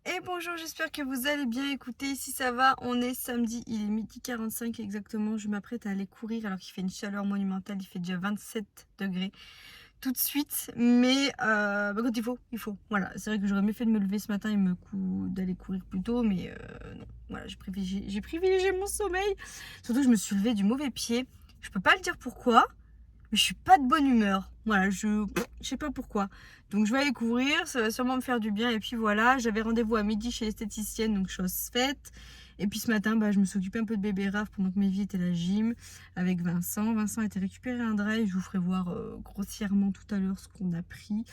Et bonjour, j'espère que vous allez bien. Écoutez, ici ça va, on est samedi, il est midi 45 exactement. Je m'apprête à aller courir alors qu'il fait une chaleur monumentale, il fait déjà 27 degrés tout de suite. Mais quand il faut. Voilà, c'est vrai que j'aurais mieux fait de me lever ce matin et d'aller courir plus tôt, mais non. Voilà, j'ai privilégié mon sommeil. Surtout que je me suis levée du mauvais pied. Je peux pas le dire pourquoi. Mais je suis pas de bonne humeur. Voilà, je sais pas pourquoi. Donc je vais aller courir, ça va sûrement me faire du bien. Et puis voilà, j'avais rendez-vous à midi chez l'esthéticienne, donc chose faite. Et puis ce matin, je me suis occupée un peu de bébé Raph pendant que Mévie était à la gym avec Vincent. Vincent a été récupéré un drive. Je vous ferai voir grossièrement tout à l'heure ce qu'on a pris.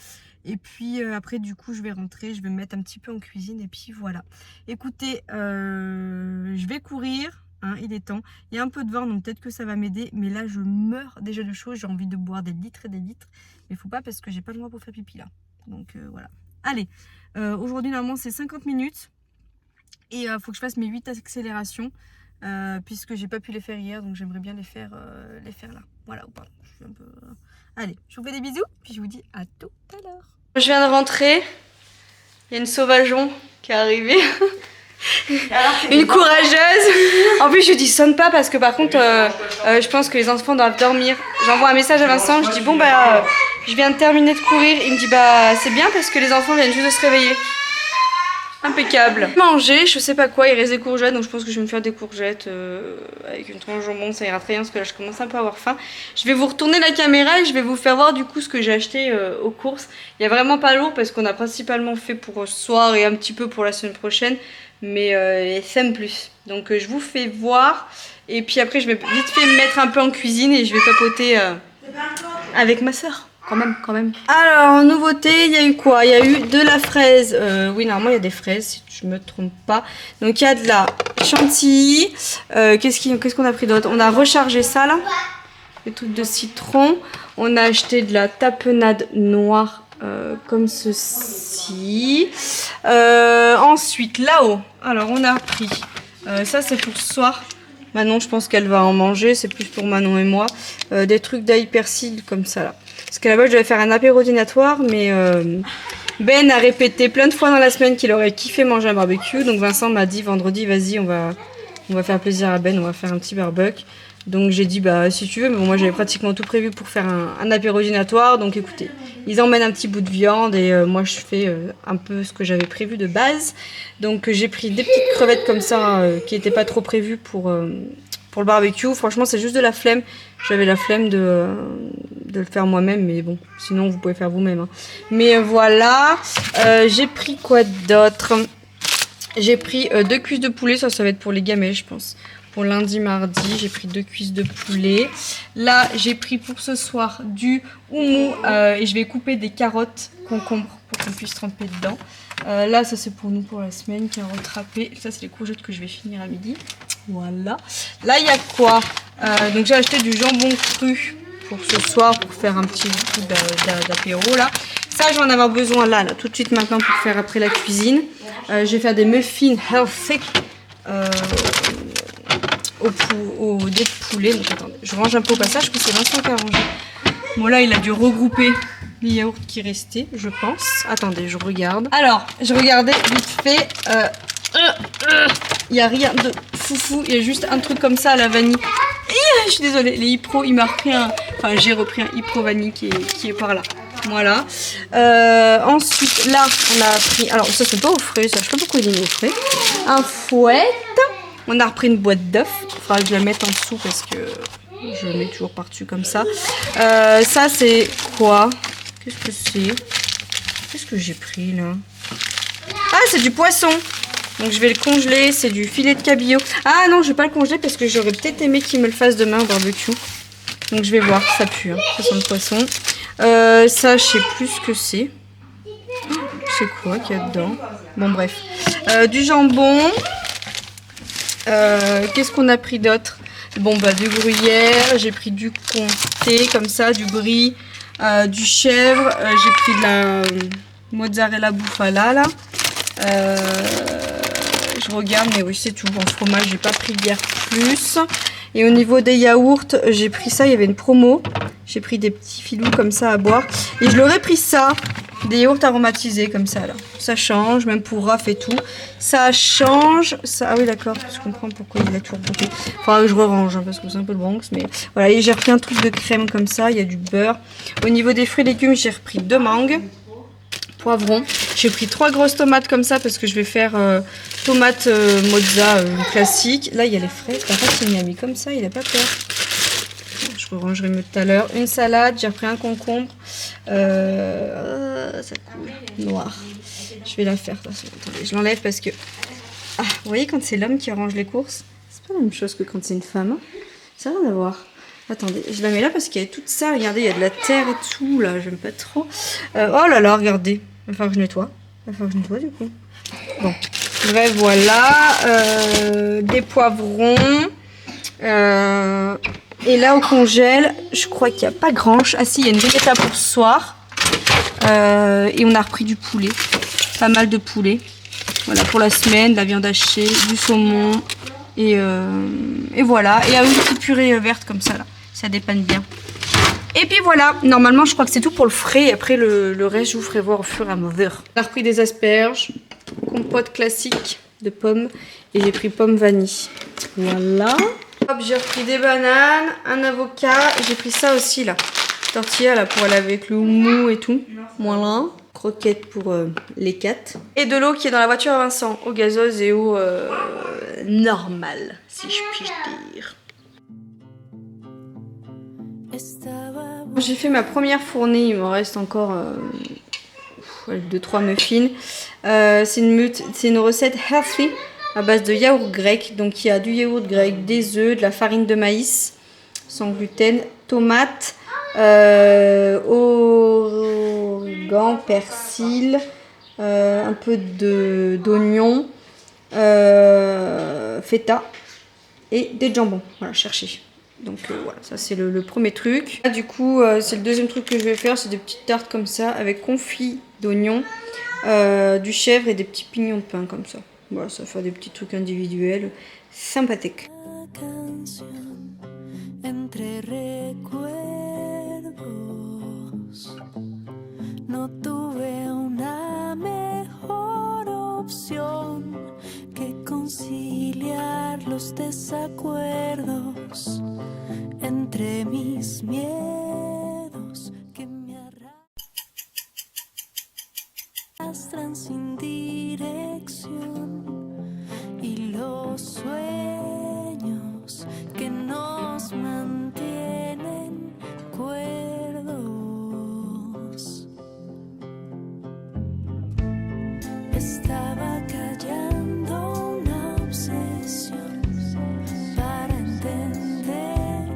Et puis après, du coup, je vais rentrer, je vais me mettre un petit peu en cuisine. Et puis voilà. Écoutez, je vais courir. Hein, il est temps. Il y a un peu de vent, donc peut-être que ça va m'aider. Mais là, je meurs déjà de chaud. J'ai envie de boire des litres et des litres. Mais il faut pas parce que j'ai pas le droit pour faire pipi là. Donc voilà. Allez, aujourd'hui, normalement, c'est 50 minutes. Et il faut que je fasse mes 8 accélérations. Puisque j'ai pas pu les faire hier. Donc j'aimerais bien les faire là. Voilà ou pas. Je suis un peu... Allez, je vous fais des bisous. Puis je vous dis à tout à l'heure. Je viens de rentrer. Il y a une sauvageon qui est arrivée. Une courageuse. En plus, je dis sonne pas parce que par contre, je pense que les enfants doivent dormir. J'envoie un message à Vincent. Je dis bon je viens de terminer de courir. Il me dit c'est bien parce que les enfants viennent juste de se réveiller. Impeccable. Manger, je sais pas quoi. Il reste des courgettes, donc je pense que je vais me faire des courgettes avec une tranche de jambon. Ça ira très bien parce que là, je commence un peu à avoir faim. Je vais vous retourner la caméra et je vais vous faire voir du coup ce que j'ai acheté aux courses. Il y a vraiment pas lourd parce qu'on a principalement fait pour ce soir et un petit peu pour la semaine prochaine. Mais SM plus. Donc je vous fais voir. Et puis après, je vais vite fait me mettre un peu en cuisine et je vais papoter avec ma soeur. Quand même. Alors, en nouveauté, il y a eu quoi? Il y a eu de la fraise. Oui, normalement, il y a des fraises, si je me trompe pas. Donc, il y a de la chantilly. Qu'est-ce qu'on a pris d'autre? On a rechargé ça, là. Des trucs de citron. On a acheté de la tapenade noire, comme ceci. Ensuite, là-haut. Alors, on a pris... ça, c'est pour ce soir. Manon, je pense qu'elle va en manger. C'est plus pour Manon et moi. Des trucs d'ail persil, comme ça, là. Parce qu'à la base, je devais faire un apéro dînatoire, mais Ben a répété plein de fois dans la semaine qu'il aurait kiffé manger un barbecue. Donc Vincent m'a dit vendredi, vas-y, on va faire plaisir à Ben, on va faire un petit barbecue. Donc j'ai dit, si tu veux, mais bon, moi j'avais pratiquement tout prévu pour faire un apéro dînatoire. Donc écoutez, ils emmènent un petit bout de viande et moi je fais un peu ce que j'avais prévu de base. Donc j'ai pris des petites crevettes comme ça qui n'étaient pas trop prévues pour le barbecue. Franchement, c'est juste de la flemme. J'avais la flemme de le faire moi-même, mais bon, sinon vous pouvez faire vous-même. Hein. Mais voilà, j'ai pris quoi d'autre? J'ai pris 2 cuisses de poulet, ça va être pour les gamets, je pense. Pour lundi, mardi, j'ai pris 2 cuisses de poulet. Là, j'ai pris pour ce soir du houmou et je vais couper des carottes, concombres pour qu'on puisse tremper dedans. Là, ça c'est pour nous pour la semaine, carottes râpées. Ça, c'est les courgettes que je vais finir à midi. Voilà. Là, il y a quoi? Donc, j'ai acheté du jambon cru pour ce soir, pour faire un petit coup d'apéro là. Ça, je vais en avoir besoin là, tout de suite maintenant pour faire après la cuisine. Je vais faire des muffins healthy au dés de poulet. Donc, attendez, je range un peu au passage parce que c'est Vincent qui a rangé. Bon, là, il a dû regrouper les yaourts qui restaient, je pense. Attendez, je regarde. Alors, je regardais vite fait. Il n'y a rien de foufou, il y a juste un truc comme ça à la vanille. Je suis désolée, les Ipro, il m'a repris j'ai repris un Ipro vanille qui est par là. Voilà. Ensuite, là, on a pris... Alors, ça, c'est pas au frais, ça, je sais pas pourquoi il est au frais. Un fouet. On a repris une boîte d'œufs. Il faudra que je la mette en dessous parce que je le mets toujours par-dessus comme ça. Ça, c'est quoi? Qu'est-ce que c'est? Qu'est-ce que j'ai pris, là? Ah, c'est du poisson. Donc je vais le congeler, c'est du filet de cabillaud. Ah non, je vais pas le congeler parce que j'aurais peut-être aimé qu'il me le fasse demain au barbecue. Donc je vais voir, ça pue, hein. Ça sent le poisson. Ça, je sais plus ce que c'est. C'est quoi qu'il y a dedans? Bon bref. Du jambon. Qu'est-ce qu'on a pris d'autre? Bon du gruyère, j'ai pris du comté comme ça, du brie, du chèvre. J'ai pris de la mozzarella bufala là. Je regarde, mais oui, c'est tout. En fromage, j'ai pas pris hier plus. Et au niveau des yaourts, j'ai pris ça. Il y avait une promo. J'ai pris des petits filous comme ça à boire. Et je l'aurais pris ça Des yaourts aromatisés comme ça là. Ça change, même pour Raph et tout. Ça change. Ça... Ah oui d'accord, je comprends pourquoi il a toujours coupé. Faudra que je re-range hein, parce que c'est un peu le Bronx. Mais voilà, et j'ai repris un truc de crème comme ça, il y a du beurre. Au niveau des fruits et légumes, j'ai repris 2 mangues, poivrons. J'ai pris 3 grosses tomates comme ça parce que je vais faire tomate mozza classique. Là il y a les fraises, par contre il m'a mis comme ça, il a pas peur. Je rangerai mieux tout à l'heure. Une salade, j'ai repris un concombre. Ça coule. Noir. Je vais la faire. Attendez, je l'enlève parce que... Ah, vous voyez quand c'est l'homme qui arrange les courses, c'est pas la même chose que quand c'est une femme. Hein, ça n'a rien à voir. Attendez, je la mets là parce qu'il y a tout ça. Regardez, il y a de la terre et tout là. J'aime pas trop. Oh là là, regardez. Il va falloir que je nettoie. Il va falloir que je nettoie du coup. Bon. Bref, voilà. Des poivrons. Et là au congèle, je crois qu'il n'y a pas grand chose. Ah si, il y a une grilletta pour ce soir. Et on a repris du poulet. Pas mal de poulet. Voilà pour la semaine, de la viande hachée, du saumon. Et voilà. Et une petite purée verte comme ça là. Ça dépanne bien. Et puis voilà, normalement je crois que c'est tout pour le frais. Et après le reste je vous ferai voir au fur et à mesure. On a repris des asperges, compote classique de pommes. Et j'ai pris pomme vanille. Voilà. Hop, j'ai repris des bananes, un avocat, j'ai pris ça aussi là, tortilla là pour aller avec le mou et tout, voilà, croquettes pour les 4. Et de l'eau qui est dans la voiture à Vincent, eau gazeuse et eau normale, si je puis dire. J'ai fait ma première fournée, il me reste encore 2-3 muffins. C'est une recette healthy. À base de yaourt grec, donc il y a du yaourt grec, des œufs, de la farine de maïs sans gluten, tomates, origan, persil, un peu d'oignon, feta et des jambons. Voilà, cherchez. Donc voilà, ça c'est le premier truc. Là, du coup, c'est le deuxième truc que je vais faire, c'est des petites tartes comme ça avec confit d'oignon, du chèvre et des petits pignons de pain comme ça. Voilà, ça va faire des petits trucs individuels sympathiques. No tuve una mejor opción que conciliar los desacuerdos entre mis miedos que me arrastran sin dirección y los sueños que nos mantienen cuerdos. Estaba callando una obsesión para entender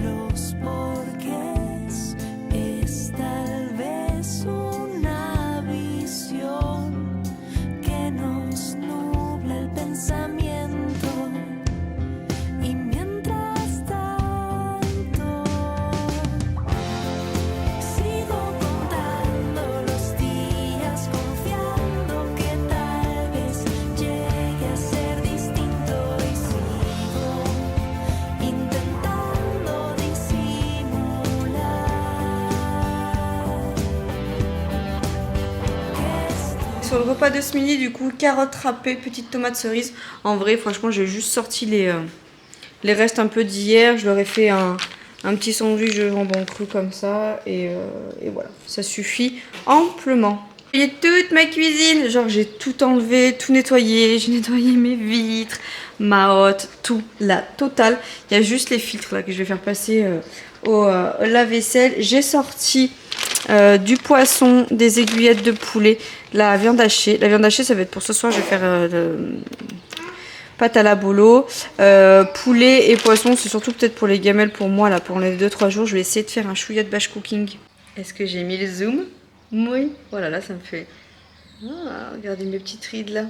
los porqués. Es tal vez una visión que nos nubla el pensamiento. Y mientras tanto sigo contando los días confiando que tal vez llegue a ser distinto y sigo intentando disimular. Sur le repas de ce midi, du coup, carottes râpées, petites tomates cerises. En vrai, franchement, j'ai juste sorti les restes un peu d'hier. Je leur ai fait un petit sandwich de jambon cru comme ça. Et voilà, ça suffit amplement. Vous voyez toute ma cuisine. Genre, j'ai tout enlevé, tout nettoyé. J'ai nettoyé mes vitres, ma hotte, tout, la totale. Il y a juste les filtres là que je vais faire passer au lave-vaisselle. J'ai sorti du poisson, des aiguillettes de poulet, la viande hachée. La viande hachée, ça va être pour ce soir. Je vais faire pâte à la bolo. Poulet et poisson, c'est surtout peut-être pour les gamelles pour moi, là, pour les 2-3 jours. Je vais essayer de faire un chouïa de batch cooking. Est-ce que j'ai mis le zoom? Oui. Voilà, là, ça me fait... Ah, regardez mes petites rides, là.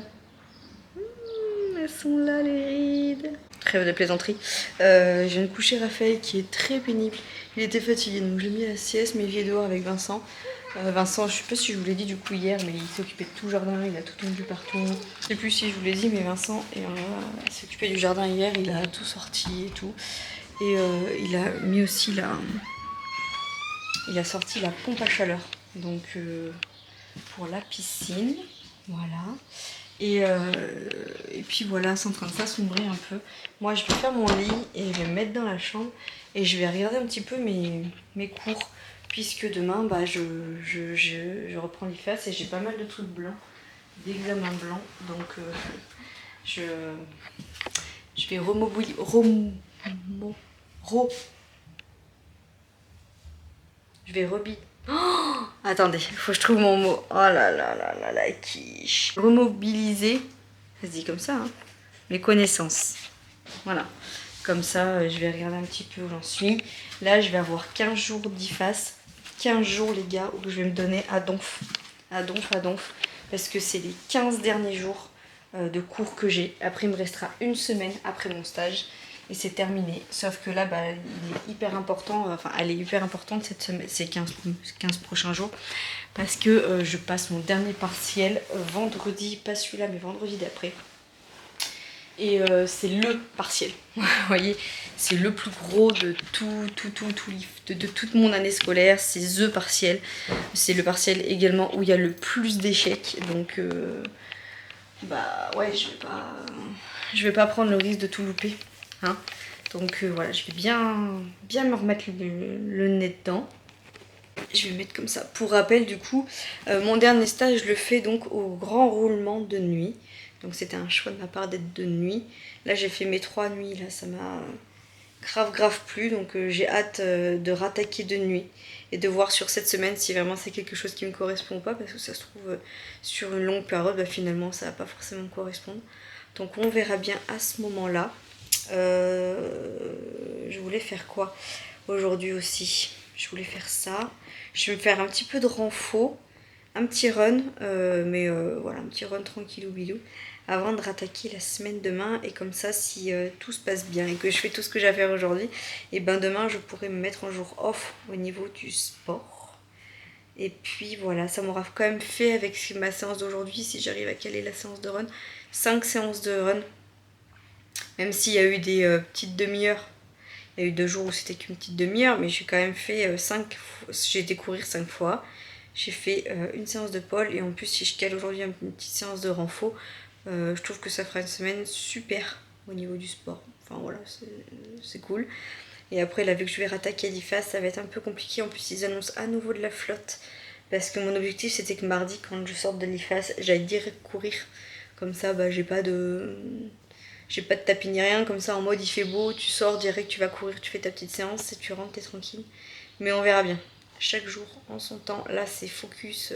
Elles sont là, les rides. Trêve de plaisanterie. Je viens de coucher Raphaël, qui est très pénible. Il était fatigué, donc je l'ai mis à la sieste, mais il est dehors avec Vincent. Vincent, je sais pas si je vous l'ai dit du coup hier, mais il s'occupait de tout le jardin, il a tout tondu partout. Je sais plus si je vous l'ai dit, mais Vincent il s'est occupé du jardin hier, il a tout sorti et tout. Et il a mis aussi il a sorti la pompe à chaleur. Donc pour la piscine. Voilà. Et puis voilà, c'est en train de s'assombrir un peu. Moi, je vais faire mon lit et je vais me mettre dans la chambre. Et je vais regarder un petit peu mes cours. Puisque demain, bah, je reprends l'IFAS et j'ai pas mal de trucs blancs, d'examens blancs. Donc, je vais remobiliser. Je vais rebi. Oh, attendez, il faut que je trouve mon mot. Oh là là là là la quiche. Remobiliser, ça se dit comme ça, hein, mes connaissances. Voilà. Comme ça, je vais regarder un petit peu où j'en suis. Là, je vais avoir 15 jours d'IFAS. 15 jours, les gars, où je vais me donner à donf. À donf, à donf. Parce que c'est les 15 derniers jours de cours que j'ai. Après, il me restera une semaine après mon stage. Et c'est terminé. Sauf que là, bah, il est hyper important. Enfin, elle est hyper importante cette semaine, ces 15 prochains jours. Parce que je passe mon dernier partiel vendredi. Pas celui-là, mais vendredi d'après. Et c'est le partiel, vous voyez, c'est le plus gros de de toute mon année scolaire, c'est the partiel. C'est le partiel également où il y a le plus d'échecs, donc bah ouais, je vais pas prendre le risque de tout louper, hein. Donc voilà, je vais bien me remettre le nez dedans. Je vais mettre comme ça. Pour rappel, du coup, mon dernier stage, je le fais donc au grand roulement de nuit. Donc c'était un choix de ma part d'être de nuit. Là, j'ai fait mes 3 nuits. Là, ça m'a grave plu. Donc j'ai hâte de rattaquer de nuit. Et de voir sur cette semaine si vraiment c'est quelque chose qui me correspond ou pas. Parce que ça se trouve, sur une longue période, bah, finalement, ça va pas forcément me correspondre. Donc on verra bien à ce moment-là. Je voulais faire quoi aujourd'hui aussi? Je voulais faire ça. Je vais me faire un petit peu de renfo, un petit run, mais voilà, un petit run tranquillou bilou, avant de rattaquer la semaine demain. Et comme ça, si tout se passe bien et que je fais tout ce que j'ai à faire aujourd'hui, et ben demain je pourrai me mettre un jour off au niveau du sport. Et puis voilà, ça m'aura quand même fait avec ma séance d'aujourd'hui, si j'arrive à caler la séance de run, 5 séances de run. Même s'il y a eu des petites demi-heures. Il y a eu 2 jours où c'était qu'une petite demi-heure, mais j'ai quand même fait 5 fois. J'ai été courir 5 fois. J'ai fait une séance de pole et en plus si je cale aujourd'hui une petite séance de renfo, je trouve que ça fera une semaine super au niveau du sport. Enfin voilà, c'est cool. Et après là, vu que je vais rattaquer l'IFAS, ça va être un peu compliqué. En plus ils annoncent à nouveau de la flotte. Parce que mon objectif c'était que mardi, quand je sorte de l'IFAS, j'aille direct courir. Comme ça, bah, j'ai pas de tapis ni rien, comme ça en mode il fait beau, tu sors direct, tu vas courir, tu fais ta petite séance et tu rentres, t'es tranquille. Mais on verra bien. Chaque jour en son temps. Là c'est focus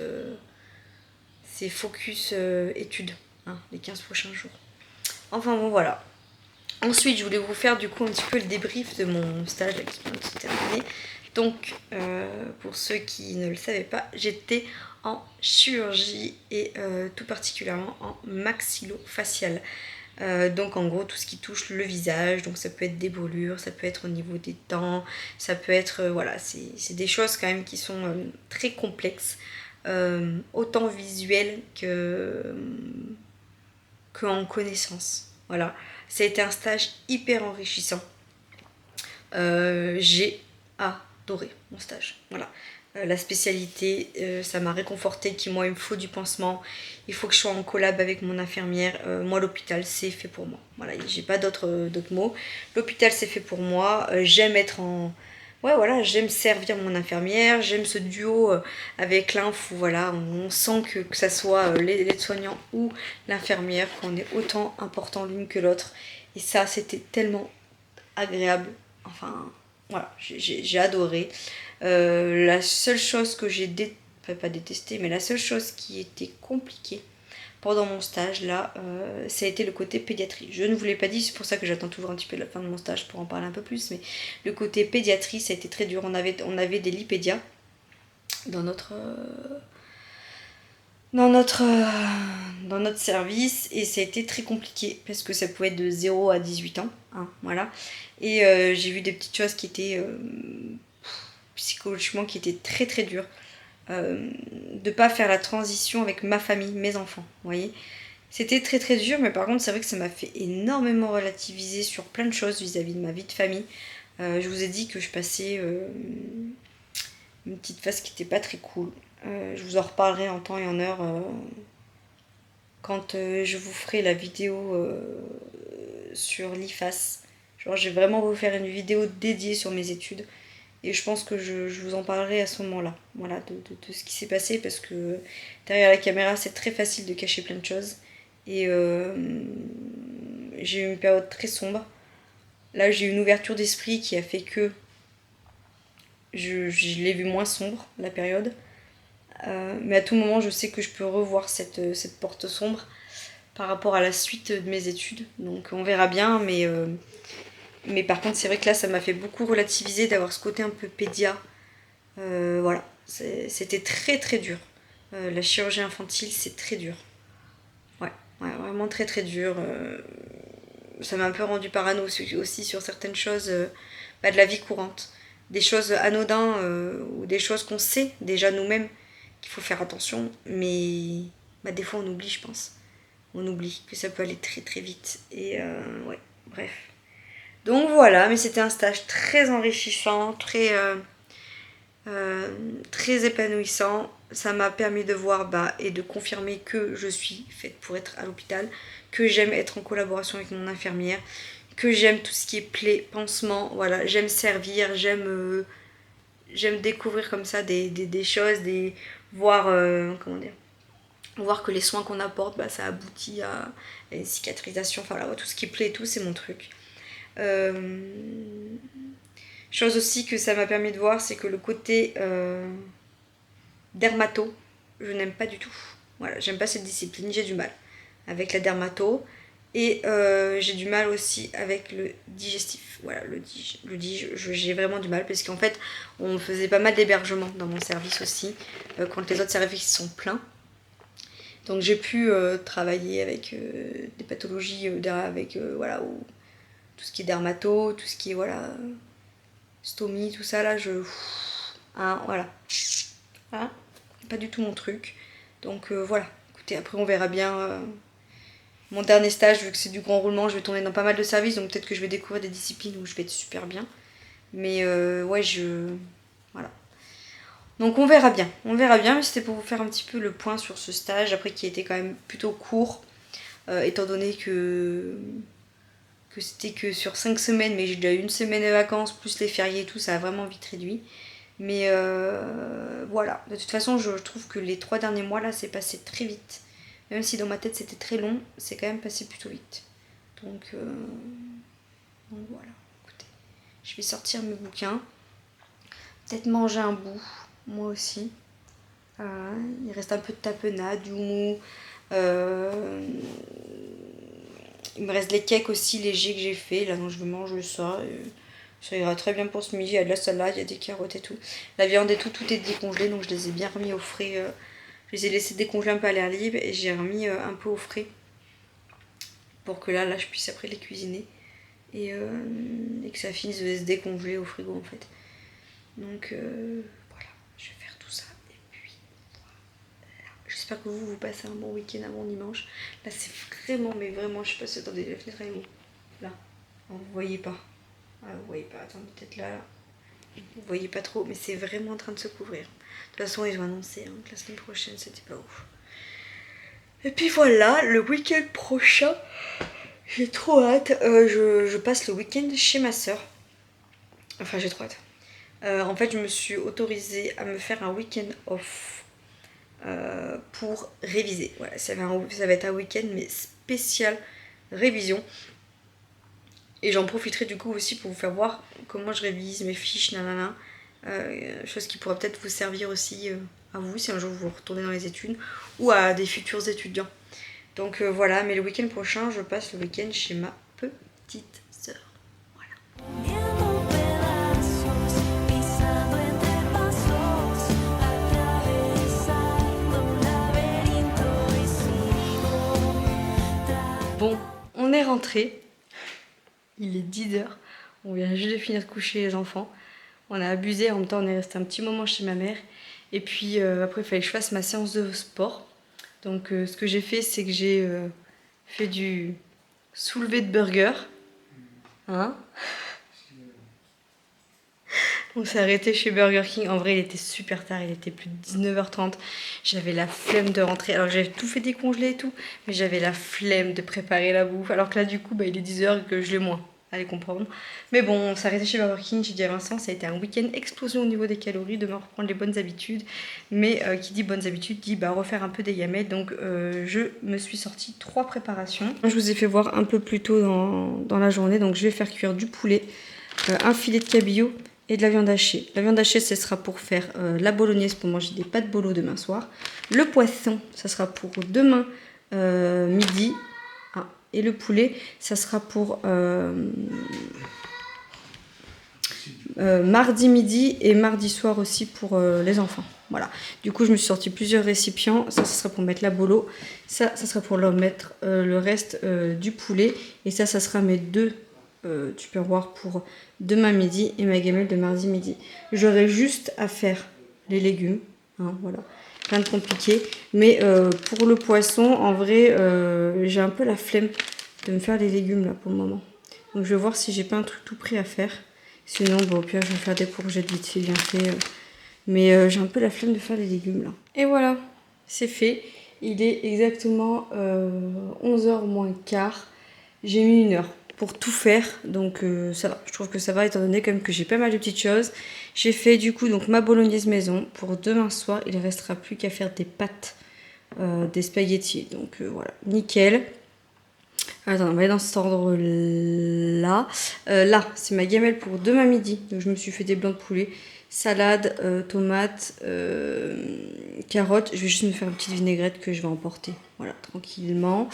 études, hein, les 15 prochains jours. Enfin bon voilà. Ensuite je voulais vous faire du coup un petit peu le débrief de mon stage là, qui vient de se terminer. Donc pour ceux qui ne le savaient pas, j'étais en chirurgie et tout particulièrement en maxillofacial. Donc en gros tout ce qui touche le visage, donc ça peut être des brûlures, ça peut être au niveau des dents, ça peut être, voilà, c'est des choses quand même qui sont très complexes, autant visuelles que en connaissance. Voilà, ça a été un stage hyper enrichissant. J'ai adoré mon stage, voilà. La spécialité, ça m'a réconforté qu'il me faut du pansement, il faut que je sois en collab avec mon infirmière. Moi l'hôpital c'est fait pour moi, voilà, j'ai pas d'autres mots. L'hôpital c'est fait pour moi, j'aime être en... Ouais voilà, j'aime servir mon infirmière, j'aime ce duo avec l'inf où voilà, on sent que ça soit l'aide-soignant ou l'infirmière, qu'on est autant important l'une que l'autre. Et ça c'était tellement agréable, enfin voilà, j'ai adoré. La seule chose que j'ai pas détesté, mais la seule chose qui était compliquée pendant mon stage là, ça a été le côté pédiatrie. Je ne vous l'ai pas dit, c'est pour ça que j'attends toujours un petit peu la fin de mon stage pour en parler un peu plus, mais le côté pédiatrie ça a été très dur. On avait des lipédias dans notre service et ça a été très compliqué parce que ça pouvait être de 0 à 18 ans, hein, voilà. Et j'ai vu des petites choses qui étaient psychologiquement qui étaient très dures. De pas faire la transition avec ma famille, mes enfants, vous voyez. C'était très dur, mais par contre c'est vrai que ça m'a fait énormément relativiser sur plein de choses vis-à-vis de ma vie de famille. Je vous ai dit que je passais une petite phase qui n'était pas très cool. Je vous en reparlerai en temps et en heure quand je vous ferai la vidéo sur l'IFAS. Genre, je vais vraiment vous faire une vidéo dédiée sur mes études. Et je pense que je vous en parlerai à ce moment-là. Voilà, de ce qui s'est passé. Parce que derrière la caméra, c'est très facile de cacher plein de choses. Et j'ai eu une période très sombre. Là, j'ai eu une ouverture d'esprit qui a fait que je l'ai vu moins sombre, la période. Mais à tout moment, je sais que je peux revoir cette porte sombre par rapport à la suite de mes études. Donc on verra bien, mais par contre, c'est vrai que là, ça m'a fait beaucoup relativiser d'avoir ce côté un peu pédia. Voilà, c'était très très dur. La chirurgie infantile, c'est très dur. Ouais, ouais, vraiment très très dur. Ça m'a un peu rendu parano aussi sur certaines choses de la vie courante. Des choses anodines ou des choses qu'on sait déjà nous-mêmes qu'il faut faire attention, mais des fois on oublie, je pense. On oublie que ça peut aller très très vite. Et ouais, bref. Donc voilà, mais c'était un stage très enrichissant, très épanouissant. Ça m'a permis de voir et de confirmer que je suis faite pour être à l'hôpital, que j'aime être en collaboration avec mon infirmière, que j'aime tout ce qui est plaie, pansement, voilà, j'aime servir, j'aime découvrir comme ça des choses, voir, comment dire, voir que les soins qu'on apporte, ça aboutit à une cicatrisation, enfin voilà, tout ce qui plaît et tout, c'est mon truc. Chose aussi que ça m'a permis de voir, c'est que le côté dermato, je n'aime pas du tout. Voilà, j'aime pas cette discipline, j'ai du mal avec la dermato. Et j'ai du mal aussi avec le digestif. Voilà, le dige, j'ai vraiment du mal parce qu'en fait, on faisait pas mal d'hébergements dans mon service aussi, quand les autres services sont pleins. Donc j'ai pu travailler avec des pathologies, avec voilà, tout ce qui est dermato, tout ce qui est voilà, stomie, tout ça là, hein, voilà. Hein, pas du tout mon truc. Donc voilà, écoutez, après on verra bien. Mon dernier stage, vu que c'est du grand roulement, je vais tourner dans pas mal de services, donc peut-être que je vais découvrir des disciplines où je vais être super bien. Mais ouais, voilà. Donc on verra bien, mais c'était pour vous faire un petit peu le point sur ce stage, après qui était quand même plutôt court, étant donné que c'était que sur 5 semaines, mais j'ai déjà eu une semaine de vacances, plus les fériés et tout, ça a vraiment vite réduit. Mais voilà, de toute façon, je trouve que les 3 derniers mois là, c'est passé très vite. Même si dans ma tête c'était très long, c'est quand même passé plutôt vite. Donc voilà, écoutez, je vais sortir mes bouquins, peut-être manger un bout, moi aussi. Il reste un peu de tapenade, du mou. Il me reste les cakes aussi légers que j'ai fait, là donc je vais manger ça. Ça ira très bien pour ce midi, il y a de la salade, il y a des carottes et tout. La viande et tout est décongelé, donc je les ai bien remis au frais. Je les ai laissés décongeler un peu à l'air libre et j'ai remis un peu au frais. Pour que là je puisse après les cuisiner. Et que ça finisse de se décongeler au frigo en fait. Donc voilà, je vais faire tout ça. Et puis voilà. J'espère que vous passez un bon week-end avant dimanche. Là c'est vraiment, mais vraiment, je sais pas si attendez, la fenêtre elle est où? Là. Oh, vous voyez pas. Ah, vous voyez pas, attendez, peut-être là. Vous voyez pas trop, mais c'est vraiment en train de se couvrir. De toute façon, ils ont annoncé que la semaine prochaine c'était pas ouf. Et puis voilà, le week-end prochain, j'ai trop hâte. Je passe le week-end chez ma soeur. Enfin, j'ai trop hâte. En fait, je me suis autorisée à me faire un week-end off pour réviser. Voilà, ça va être un week-end, mais spécial révision. Et j'en profiterai du coup aussi pour vous faire voir comment je révise mes fiches, nanana. Chose qui pourra peut-être vous servir aussi à vous si un jour vous retournez dans les études ou à des futurs étudiants. Donc voilà, mais le week-end prochain, je passe le week-end chez ma petite sœur. Voilà. Bon, on est rentré. Il est 10h. On vient juste de finir de coucher les enfants. On a abusé, en même temps on est resté un petit moment chez ma mère. Et puis après il fallait que je fasse ma séance de sport. Donc ce que j'ai fait, c'est que j'ai fait du soulevé de burger. Hein? On s'est arrêté chez Burger King. En vrai, il était super tard, il était plus de 19h30. J'avais la flemme de rentrer. Alors, j'avais tout fait décongeler et tout, mais j'avais la flemme de préparer la bouffe. Alors que là, du coup, bah, il est 10h et que je l'ai moins. Allez comprendre. Mais bon, on s'est arrêté chez Burger King. J'ai dit à Vincent, ça a été un week-end explosion au niveau des calories, de me reprendre les bonnes habitudes. Mais qui dit bonnes habitudes dit bah, refaire un peu des gamelles. Donc, je me suis sortie 3 préparations. Je vous ai fait voir un peu plus tôt dans la journée. Donc, je vais faire cuire du poulet, un filet de cabillaud et de la viande hachée. La viande hachée, ce sera pour faire la bolognaise, pour manger des pâtes bolo demain soir. Le poisson, ça sera pour demain midi. Ah, et le poulet, ça sera pour mardi midi et mardi soir aussi pour les enfants. Voilà. Du coup, je me suis sorti plusieurs récipients. Ça sera pour mettre la bolo. Ça sera pour leur mettre le reste du poulet. Et ça sera mes deux tupperwares pour demain midi et ma gamelle de mardi midi. J'aurai juste à faire les légumes. Hein, voilà. Rien de compliqué. Mais pour le poisson, en vrai, j'ai un peu la flemme de me faire les légumes là pour le moment. Donc je vais voir si j'ai pas un truc tout prêt à faire. Sinon, bon, au pire, je vais faire des courgettes vite fait, bien fait. Mais j'ai un peu la flemme de faire les légumes là. Et voilà, c'est fait. Il est exactement 11h moins quart. J'ai mis 1 heure pour tout faire, donc ça va. Je trouve que ça va, étant donné quand même que j'ai pas mal de petites choses. J'ai fait du coup donc ma bolognaise maison. Pour demain soir, il ne restera plus qu'à faire des pâtes, des spaghettis. Donc voilà, nickel. Attends, on va aller dans cet ordre-là. Là, c'est ma gamelle pour demain midi. Donc, je me suis fait des blancs de poulet, salade, tomates, carottes. Je vais juste me faire une petite vinaigrette que je vais emporter. Voilà, tranquillement.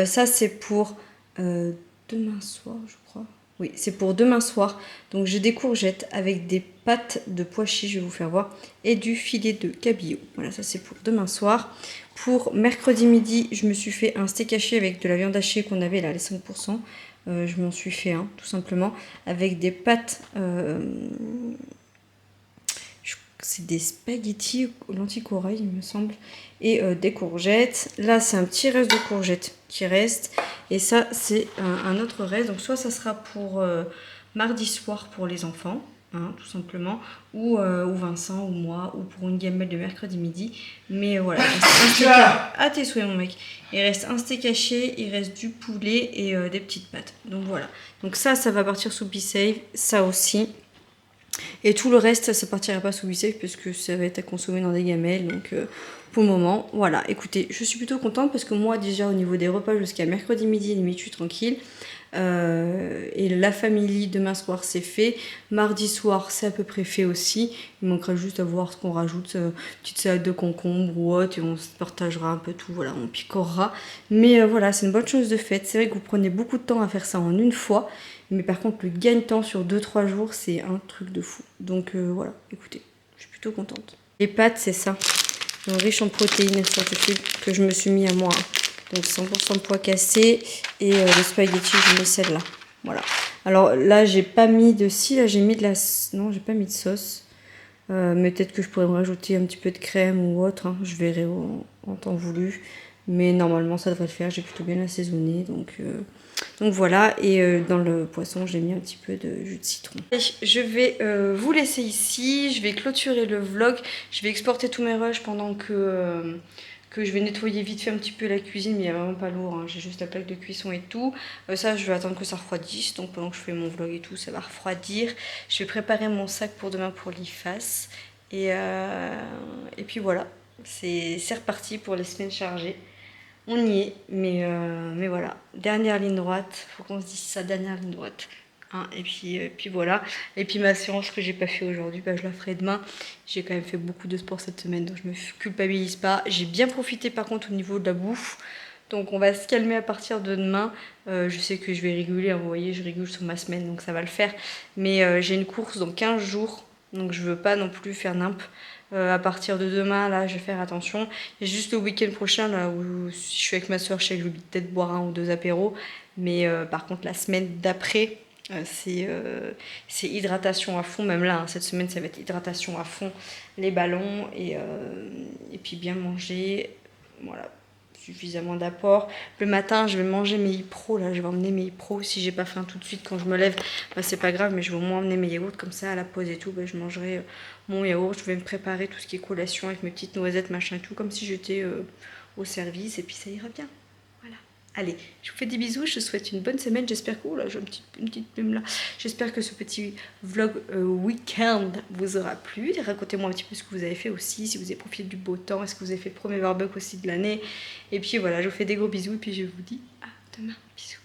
Ça, c'est pour demain soir, je crois. Oui, c'est pour demain soir. Donc, j'ai des courgettes avec des pâtes de pois chiches, je vais vous faire voir, et du filet de cabillaud. Voilà, ça, c'est pour demain soir. Pour mercredi midi, je me suis fait un steak haché avec de la viande hachée qu'on avait là, les 5%. Je m'en suis fait un, tout simplement, avec des pâtes. C'est des spaghettis lentilles corail, il me semble. Et des courgettes. Là, c'est un petit reste de courgettes qui reste. Et ça, c'est un autre reste. Donc, soit ça sera pour mardi soir pour les enfants. Hein, tout simplement, ou Vincent ou moi, ou pour une gamelle de mercredi midi. Mais voilà, il reste un steak à tes souhaits mon mec. Il reste un steak haché, il reste du poulet et des petites pâtes. Donc voilà. Donc ça va partir sous BeSafe, ça aussi. Et tout le reste, ça partira pas sous BeSafe parce que ça va être à consommer dans des gamelles. Donc pour le moment, voilà. Écoutez, je suis plutôt contente parce que moi déjà au niveau des repas jusqu'à mercredi midi, limite je suis tranquille. Et la famille demain soir c'est fait, mardi soir c'est à peu près fait aussi, il manquera juste à voir ce qu'on rajoute, petite salade de concombre ou autre, et on se partagera un peu tout, voilà, on picorera, mais voilà, c'est une bonne chose de faite. C'est vrai que vous prenez beaucoup de temps à faire ça en une fois, mais par contre le gain de temps sur 2-3 jours c'est un truc de fou. Donc voilà, écoutez, je suis plutôt contente. Les pâtes c'est ça, donc riche en protéines scientifiques que je me suis mis à moi. Donc 100% pois cassés et le spaghetti, je mets celle-là. Voilà. Alors là, j'ai pas mis de scie, là j'ai mis de la... Non, j'ai pas mis de sauce. Mais peut-être que je pourrais me rajouter un petit peu de crème ou autre. Hein. Je verrai en temps voulu. Mais normalement, ça devrait le faire. J'ai plutôt bien assaisonné. Donc voilà. Et dans le poisson, j'ai mis un petit peu de jus de citron. Et je vais vous laisser ici. Je vais clôturer le vlog. Je vais exporter tous mes rushs pendant que je vais nettoyer vite fait un petit peu la cuisine, mais il n'y a vraiment pas lourd, hein. J'ai juste la plaque de cuisson et tout. Ça, je vais attendre que ça refroidisse, donc pendant que je fais mon vlog et tout, ça va refroidir. Je vais préparer mon sac pour demain pour l'IFAS. Et puis voilà, c'est reparti pour les semaines chargées. On y est, mais voilà, dernière ligne droite, faut qu'on se dise ça, dernière ligne droite. Hein, et puis voilà. Et puis ma séance que j'ai pas fait aujourd'hui, bah, je la ferai demain. J'ai quand même fait beaucoup de sport cette semaine, donc je me culpabilise pas. J'ai bien profité par contre au niveau de la bouffe. Donc on va se calmer à partir de demain. Je sais que je vais réguler, hein, vous voyez, je régule sur ma semaine, donc ça va le faire. Mais j'ai une course dans 15 jours, donc je veux pas non plus faire nimp. À partir de demain, là, je vais faire attention. Il y a juste le week-end prochain, là, où si je suis avec ma soeur, je sais que je vais peut-être boire 1 ou 2 apéros. Mais par contre, la semaine d'après, c'est hydratation à fond. Même là, hein, cette semaine, ça va être hydratation à fond. Les ballons et puis bien manger. Voilà. suffisamment d'apport. Le matin, je vais manger mes Ipro, là, je vais emmener mes Ipro. Si j'ai pas faim tout de suite quand je me lève, bah, c'est pas grave, mais je vais au moins emmener mes yaourts comme ça à la pause et tout. Bah, je mangerai mon yaourt, je vais me préparer tout ce qui est collation avec mes petites noisettes, machin et tout, comme si j'étais au service, et puis ça ira bien. Voilà. Allez, je vous fais des bisous, je vous souhaite une bonne semaine. J'espère que... Oh là, j'ai une petite plume là. J'espère que ce petit vlog week-end vous aura plu. Racontez-moi un petit peu ce que vous avez fait aussi, si vous avez profité du beau temps, est-ce que vous avez fait le premier barbecue aussi de l'année. Et puis voilà, je vous fais des gros bisous et puis je vous dis à demain. Bisous.